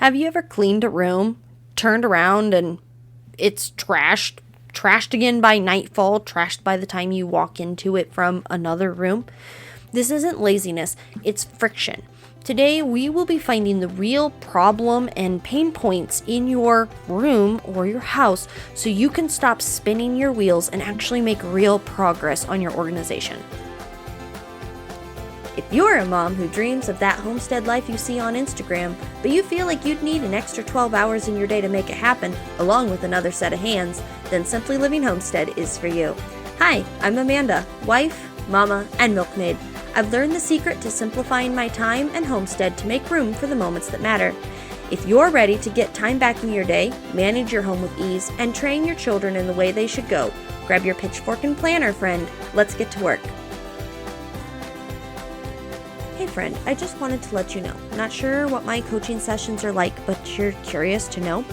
Have you ever cleaned a room, turned around, and it's trashed again by nightfall, trashed by the time you walk into it from another room? This isn't laziness, it's friction. Today, we will be finding the real problem and pain points in your room or your house so you can stop spinning your wheels and actually make real progress on your organization. If you're a mom who dreams of that homestead life you see on Instagram, but you feel like you'd need an extra 12 hours in your day to make it happen, along with another set of hands, then Simply Living Homestead is for you. Hi, I'm Amanda, wife, mama, and milkmaid. I've learned the secret to simplifying my time and homestead to make room for the moments that matter. If you're ready to get time back in your day, manage your home with ease, and train your children in the way they should go, grab your pitchfork and planner, friend. Let's get to work. Hey friend, I just wanted to let you know. Not sure what my coaching sessions are like, but you're curious to know.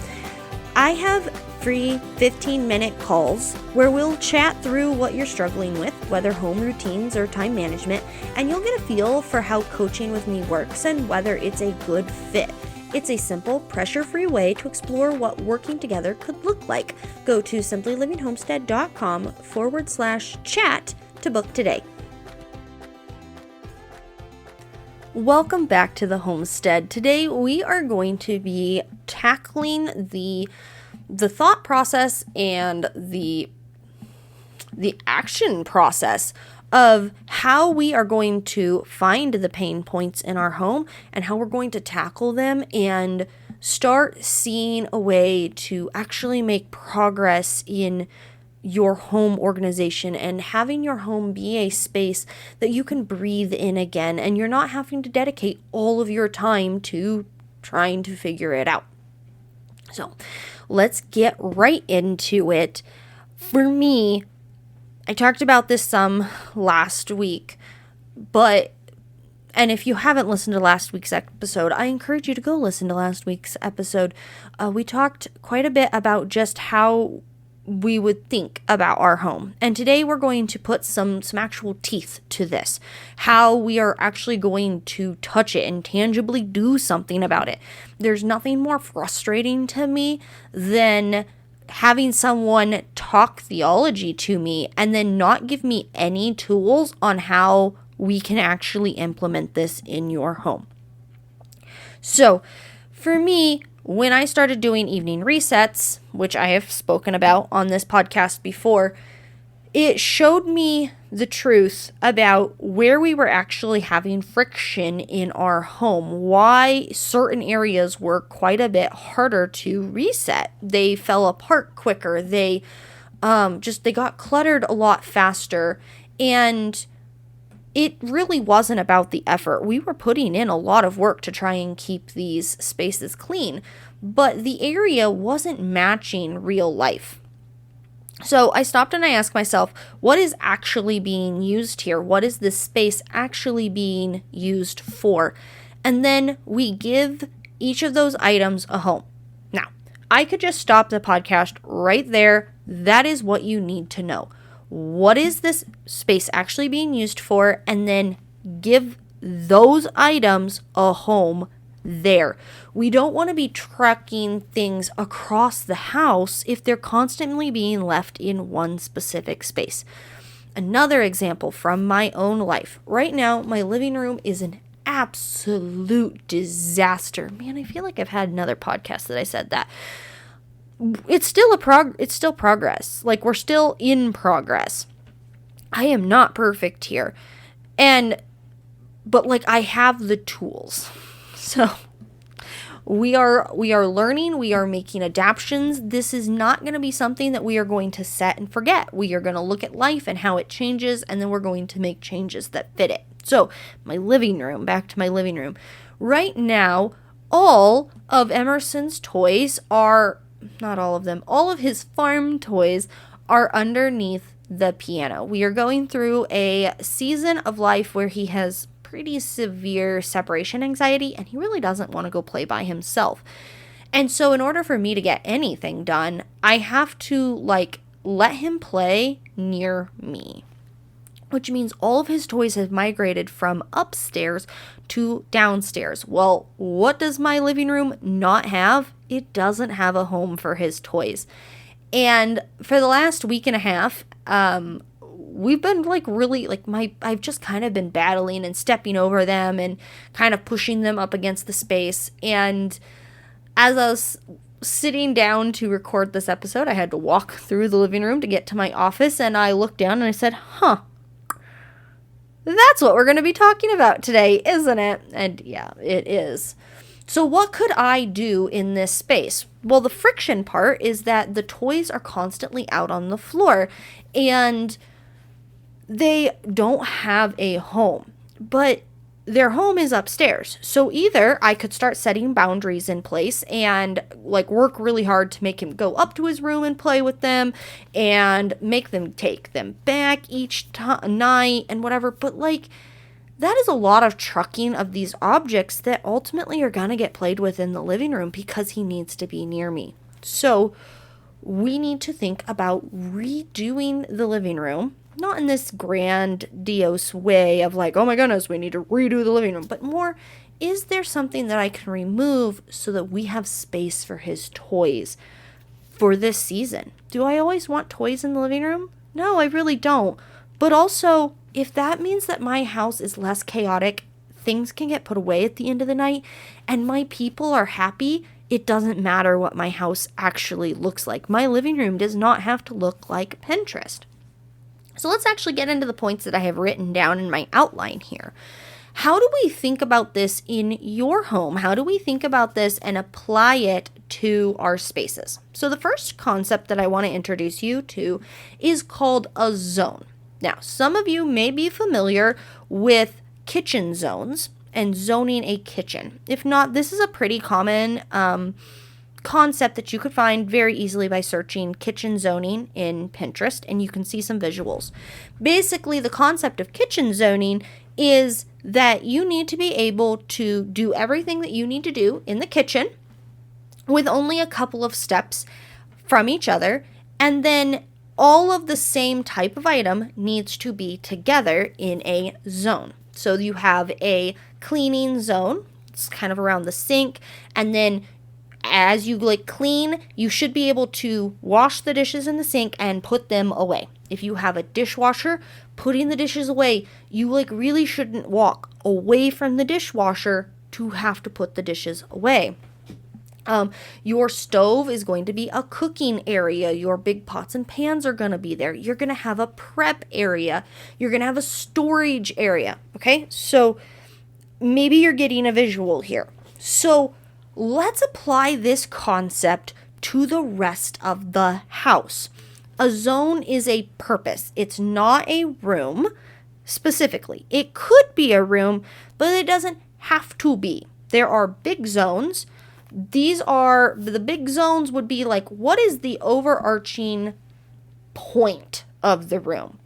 I have free 15-minute calls where we'll chat through what you're struggling with, whether home routines or time management, and you'll get a feel for how coaching with me works and whether it's a good fit. It's a simple, pressure-free way to explore what working together could look like. Go to simplylivingHomestead.com/chat to book today. Welcome back to the homestead. Today we are going to be tackling the thought process and the action process of how we are going to find the pain points in our home and how we're going to tackle them and start seeing a way to actually make progress in your home organization and having your home be a space that you can breathe in again, and you're not having to dedicate all of your time to trying to figure it out. So let's get right into it. For me, I talked about this some last week, and if you haven't listened to last week's episode, I encourage you to go listen to last week's episode. We talked quite a bit about just how we would think about our home. And today we're going to put some actual teeth to this. How we are actually going to touch it and tangibly do something about it. There's nothing more frustrating to me than having someone talk theology to me and then not give me any tools on how we can actually implement this in your home. So, for me, when I started doing evening resets, which I have spoken about on this podcast before, it showed me the truth about where we were actually having friction in our home, why certain areas were quite a bit harder to reset. They fell apart quicker. They got cluttered a lot faster, and it really wasn't about the effort. We were putting in a lot of work to try and keep these spaces clean, but the area wasn't matching real life. So I stopped and I asked myself, what is actually being used here? What is this space actually being used for? And then we give each of those items a home. Now, I could just stop the podcast right there. That is what you need to know. What is this space actually being used for? And then give those items a home there. We don't want to be trucking things across the house if they're constantly being left in one specific space. Another example from my own life. Right now, my living room is an absolute disaster. Man, I feel like I've had another podcast that I said that. It's still progress. Like, we're still in progress. I am not perfect here. But I have the tools. So we are learning, we are making adaptations. This is not going to be something that we are going to set and forget. We are going to look at life and how it changes, and then we're going to make changes that fit it. So, back to my living room. Right now, all of Emerson's toys are not all of them, all of his farm toys are underneath the piano. We are going through a season of life where he has pretty severe separation anxiety, and he really doesn't want to go play by himself. And so in order for me to get anything done, I have to let him play near me. which means all of his toys have migrated from upstairs to downstairs. Well, what does my living room not have? It doesn't have a home for his toys. And for the last week and a half, we've been I've just kind of been battling and stepping over them and kind of pushing them up against the space. And as I was sitting down to record this episode, I had to walk through the living room to get to my office, and I looked down and I said, that's what we're going to be talking about today, isn't it? And yeah, it is. So what could I do in this space? Well, the friction part is that the toys are constantly out on the floor and they don't have a home, but their home is upstairs. So either I could start setting boundaries in place and work really hard to make him go up to his room and play with them and make them take them back each night and whatever. But that is a lot of trucking of these objects that ultimately are going to get played with in the living room because he needs to be near me. So we need to think about redoing the living room. Not in this grandiose way of oh my goodness, we need to redo the living room, but more, is there something that I can remove so that we have space for his toys for this season? Do I always want toys in the living room? No, I really don't. But also, if that means that my house is less chaotic, things can get put away at the end of the night, and my people are happy, it doesn't matter what my house actually looks like. My living room does not have to look like Pinterest. So let's actually get into the points that I have written down in my outline here. How do we think about this in your home? How do we think about this and apply it to our spaces? So the first concept that I want to introduce you to is called a zone. Now, some of you may be familiar with kitchen zones and zoning a kitchen. If not, this is a pretty common concept that you could find very easily by searching kitchen zoning in Pinterest, and you can see some visuals. Basically, the concept of kitchen zoning is that you need to be able to do everything that you need to do in the kitchen with only a couple of steps from each other, and then all of the same type of item needs to be together in a zone. So you have a cleaning zone, it's kind of around the sink, and then as you clean, you should be able to wash the dishes in the sink and put them away. If you have a dishwasher, putting the dishes away, you really shouldn't walk away from the dishwasher to have to put the dishes away. Your stove is going to be a cooking area. Your big pots and pans are going to be there. You're going to have a prep area. You're going to have a storage area. Okay, so maybe you're getting a visual here. So let's apply this concept to the rest of the house. A zone is a purpose. It's not a room specifically. It could be a room, but it doesn't have to be. There are big zones. The big zones would be what is the overarching point of the room?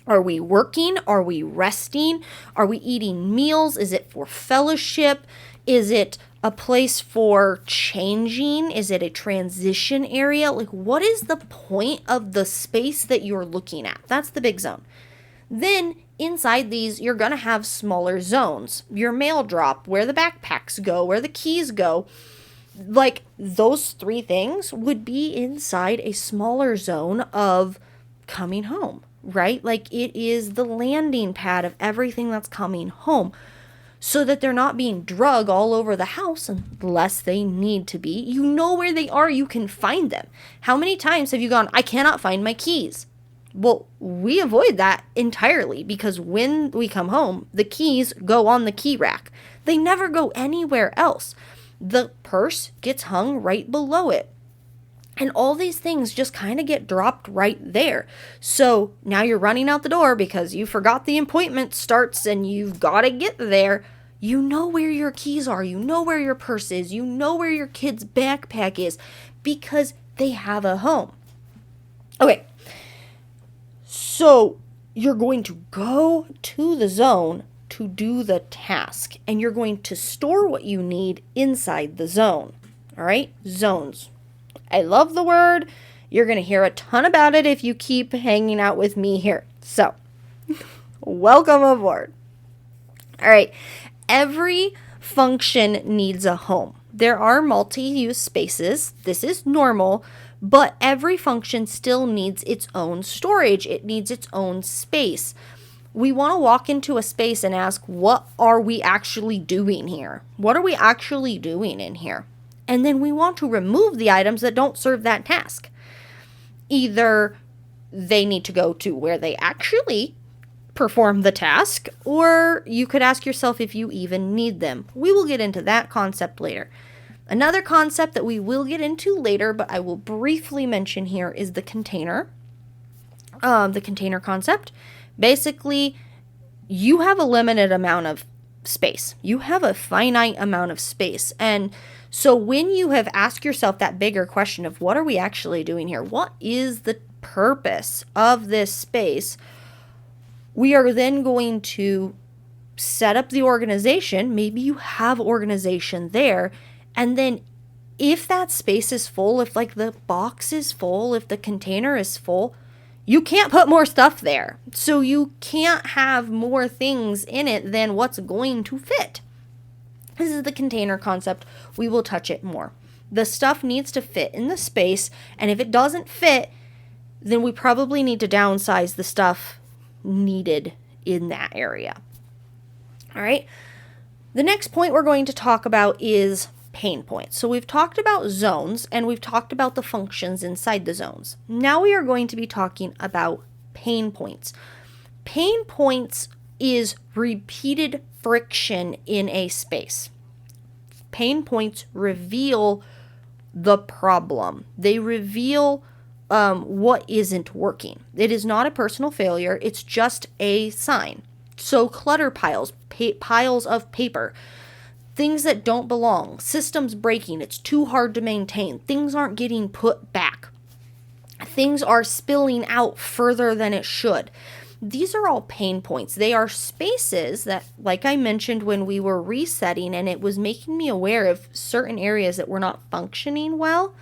Are we working? Are we resting? Are we eating meals? Is it for fellowship? Is it a place for changing? Is it a transition area? What is the point of the space that you're looking at? That's the big zone. Then inside these, you're going to have smaller zones. Your mail drop, where the backpacks go, where the keys go. Those three things would be inside a smaller zone of coming home, right? It is the landing pad of everything that's coming home, so that they're not being drug all over the house unless they need to be. You know where they are, you can find them. How many times have you gone, I cannot find my keys? Well, we avoid that entirely because when we come home, the keys go on the key rack. They never go anywhere else. The purse gets hung right below it. And all these things just kind of get dropped right there. So now you're running out the door because you forgot the appointment starts and you've got to get there. You know where your keys are. You know where your purse is. You know where your kid's backpack is because they have a home. Okay. So you're going to go to the zone to do the task, and you're going to store what you need inside the zone. All right? Zones. I love the word. You're going to hear a ton about it if you keep hanging out with me here. So Welcome aboard. All right. Every function needs a home. There are multi-use spaces. This is normal, but every function still needs its own storage. It needs its own space. We want to walk into a space and ask, what are we actually doing here? What are we actually doing in here? And then we want to remove the items that don't serve that task. Either they need to go to where they actually perform the task, or you could ask yourself if you even need them. We will get into that concept later. Another concept that we will get into later, but I will briefly mention here, is the container. The container concept. Basically, you have a limited amount of space. You have a finite amount of space. And so when you have asked yourself that bigger question of what are we actually doing here? What is the purpose of this space? We are then going to set up the organization. Maybe you have organization there. And then if that space is full, if like the box is full, if the container is full, you can't put more stuff there. So you can't have more things in it than what's going to fit. This is the container concept. We will touch it more. The stuff needs to fit in the space. And if it doesn't fit, then we probably need to downsize the stuff needed in that area. All right. The next point we're going to talk about is pain points. So we've talked about zones and we've talked about the functions inside the zones. Now we are going to be talking about pain points. Pain points is repeated friction in a space. Pain points reveal the problem. They reveal what isn't working. It is not a personal failure. It's just a sign. So clutter piles, piles of paper, things that don't belong, systems breaking, it's too hard to maintain, things aren't getting put back, things are spilling out further than it should. These are all pain points. They are spaces that, like I mentioned when we were resetting, and it was making me aware of certain areas that were not functioning well.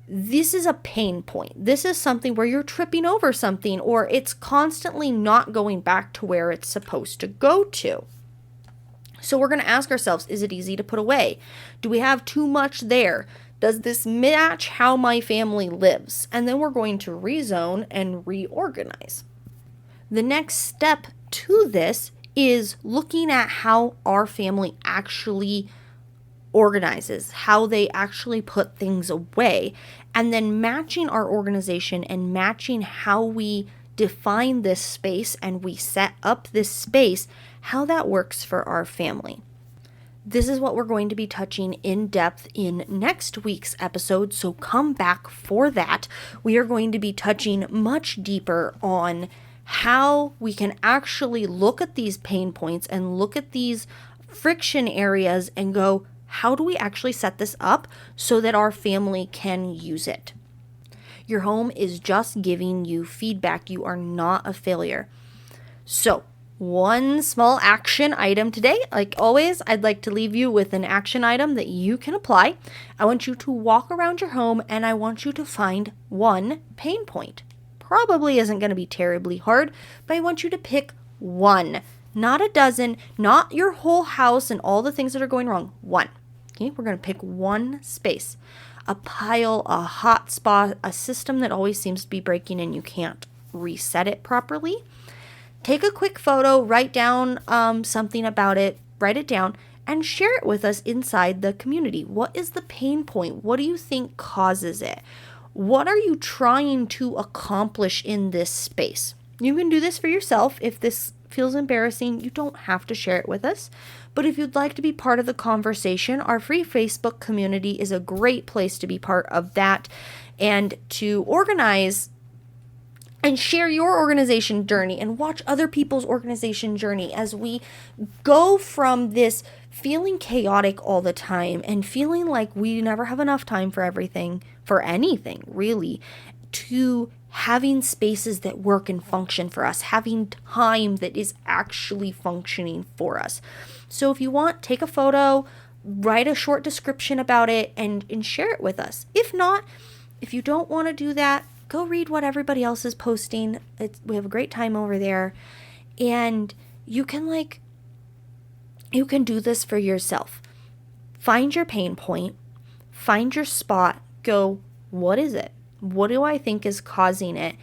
This is a pain point. This is something where you're tripping over something, or it's constantly not going back to where it's supposed to go to. So we're going to ask ourselves, is it easy to put away? Do we have too much there? Does this match how my family lives? And then we're going to rezone and reorganize. The next step to this is looking at how our family actually organizes, how they actually put things away, and then matching our organization and matching how we define this space and we set up this space, how that works for our family. This is what we're going to be touching in depth in next week's episode, so come back for that. We are going to be touching much deeper on how we can actually look at these pain points and look at these friction areas and go, how do we actually set this up so that our family can use it? Your home is just giving you feedback. You are not a failure. So, one small action item today. Like always, I'd like to leave you with an action item that you can apply. I want you to walk around your home and I want you to find one pain point. Probably isn't going to be terribly hard, but I want you to pick one. Not a dozen, not your whole house and all the things that are going wrong. One. Okay, we're going to pick one space. A pile, a hotspot, a system that always seems to be breaking and you can't reset it properly. Take a quick photo, write down something about it, write it down, and share it with us inside the community. What is the pain point? What do you think causes it? What are you trying to accomplish in this space? You can do this for yourself. If this feels embarrassing, you don't have to share it with us. But if you'd like to be part of the conversation, our free Facebook community is a great place to be part of that and to organize and share your organization journey and watch other people's organization journey as we go from this feeling chaotic all the time and feeling like we never have enough time for everything, for anything really, to having spaces that work and function for us, having time that is actually functioning for us. So if you want, take a photo, write a short description about it, and share it with us. If not, if you don't want to do that, go read what everybody else is posting. We have a great time over there. And you can do this for yourself. Find your pain point, find your spot, go, what is it? What do I think is causing it?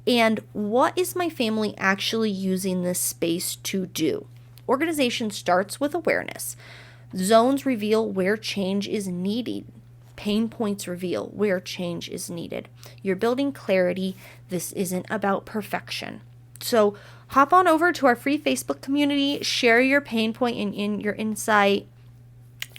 And what is my family actually using this space to do? Organization starts with awareness. Zones reveal where change is needed. Pain points reveal where change is needed. You're building clarity. This isn't about perfection. So hop on over to our free Facebook community, share your pain point and your insight.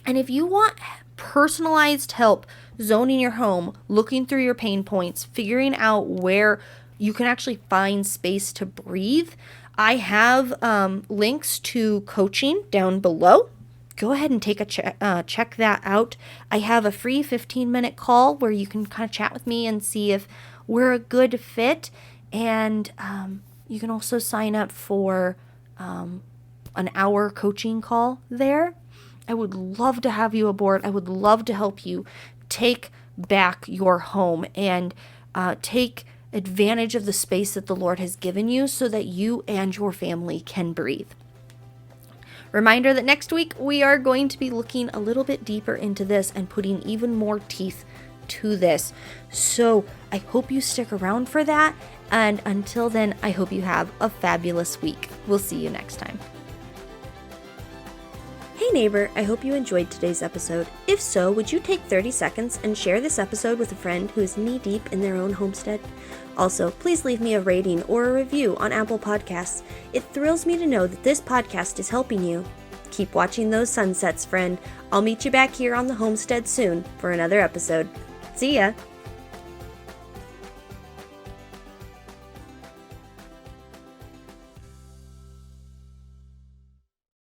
And if you want personalized help zoning your home, looking through your pain points, figuring out where you can actually find space to breathe, I have links to coaching down below. Go ahead and take a check that out. I have a free 15-minute call where you can kind of chat with me and see if we're a good fit. And you can also sign up for an hour coaching call there. I would love to have you aboard. I would love to help you take back your home and take advantage of the space that the Lord has given you so that you and your family can breathe. Reminder that next week we are going to be looking a little bit deeper into this and putting even more teeth to this. So I hope you stick around for that. And until then, I hope you have a fabulous week. We'll see you next time. Hey neighbor, I hope you enjoyed today's episode. If so, would you take 30 seconds and share this episode with a friend who is knee-deep in their own homestead? Also, please leave me a rating or a review on Apple Podcasts. It thrills me to know that this podcast is helping you. Keep watching those sunsets, friend. I'll meet you back here on the homestead soon for another episode. See ya!